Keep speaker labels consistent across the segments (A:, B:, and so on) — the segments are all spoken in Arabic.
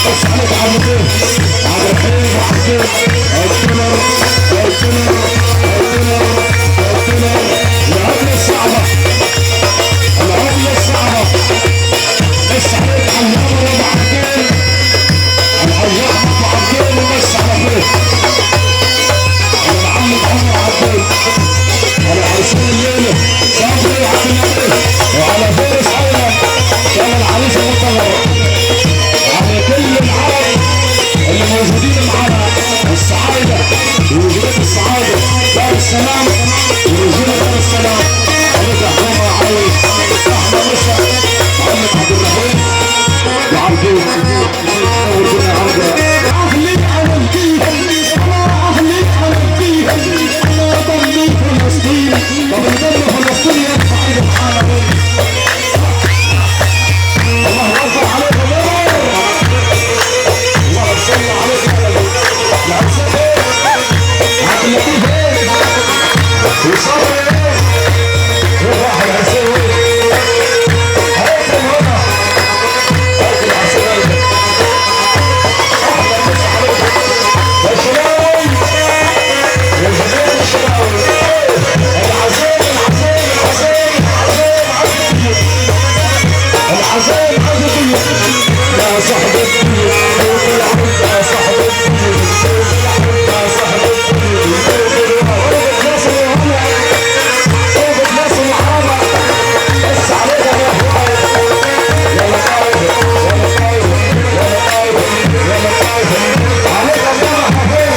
A: بس عليك عبدين عبد الرحيم وعبدين الدولار العملة الصعبة العملة الصعبة بس عليك عمار وعبدين العجاء وعبدين وبس على خير العم محمد عبدين على عرسين الليلة صابري عبد النبي وعلى فارس أيضا كان العريس المطهر على كل العرب اللي موجودين معنا السعادة ووجودات السعادة دار السلام ورجولة دار السلام عليك حكومة علي احنا مشا محمد عبد الرحيم وعبدين نور كنا عبده أهلي عملتيه أهلي عملتيه أنا ضمي فلسطين ضمي فلسطين يرفع إيده العالمين الله يرفع عليك الله يصلي عليك يا حسين عبد اللطيف وصبري روح يا حسين هيك هنا هيك يا حسين احنا مش عليك يا شباب يا جماعه الشباب العزيز العزيز يا صاحب الدنيا يا صاحب الدنيا يا صاحب الدنيا ناس الهنا طوبة ناس العامة بس عليك يا حبايب يا لطايف يا لطايف يا لطايف يا لطايف عليك الله حبيب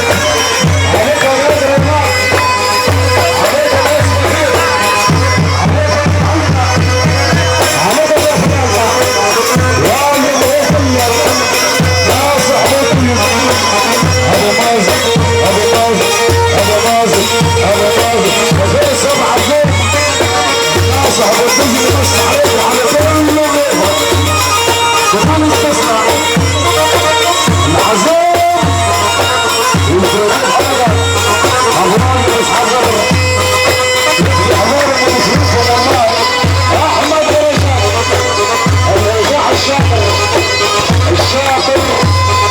A: عليك يا ناصر الله عليك يا ناس كبير عليك يا محمد عليك يا الشاطر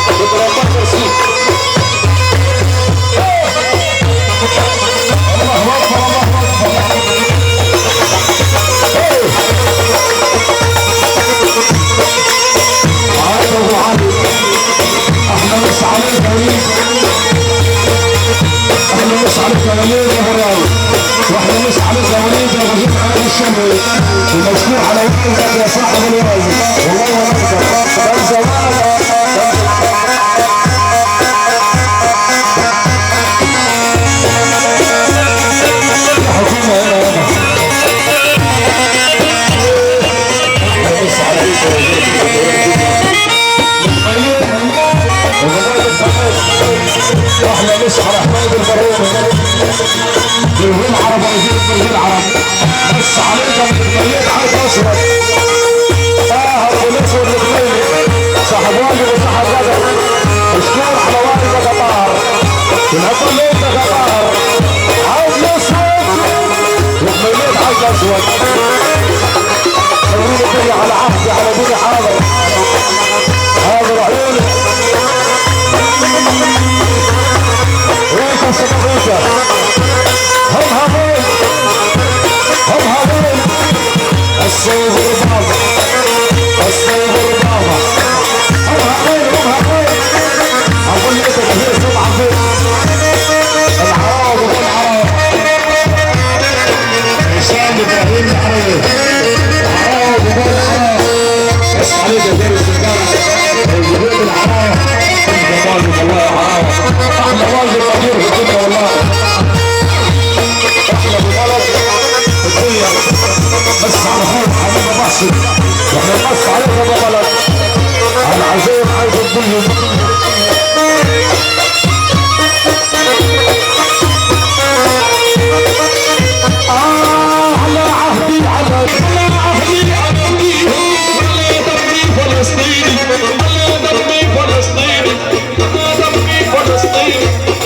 A: بتربط رسيك الله اكبر الله اكبر عايز ابو علي احنا مش عليك وليد احنا مش عليك يا وليد يا هراوي واحنا مش عليك يا وليد يا غزير علي الشمري ومشكور على وجهك يا صاحب الوازي والله اكبر كان زمان احنا مش على حمايد البروني بالهول عرب وزير بالهول عرب بس عليك بالميت عايز اشرب ابو نصر الغليلي صاحب واجب وصاحب غدر مشكور على واجب قطار ونقول ليك قطار عايز اسود والميت عايز اسود خلوني كلي على عهدي على ديني حاضر حاضر عيوني ويكم صدقوك هم هابون الصيف والبابا الصيف والبابا هم هابون اقول لك كثير سبعة فيك العرب والعرب هشام ابراهيم العربي العرب والعرب بس عليك غير السجارة الجهود العرب واجب والله يا عرب احنا واجب كبير في الدنيا والله احنا بغلط الدنيا بس على خير حبيبي بحسن واحنا نقص عليك بغلط على عزيز عايز الدنيا على عهدي على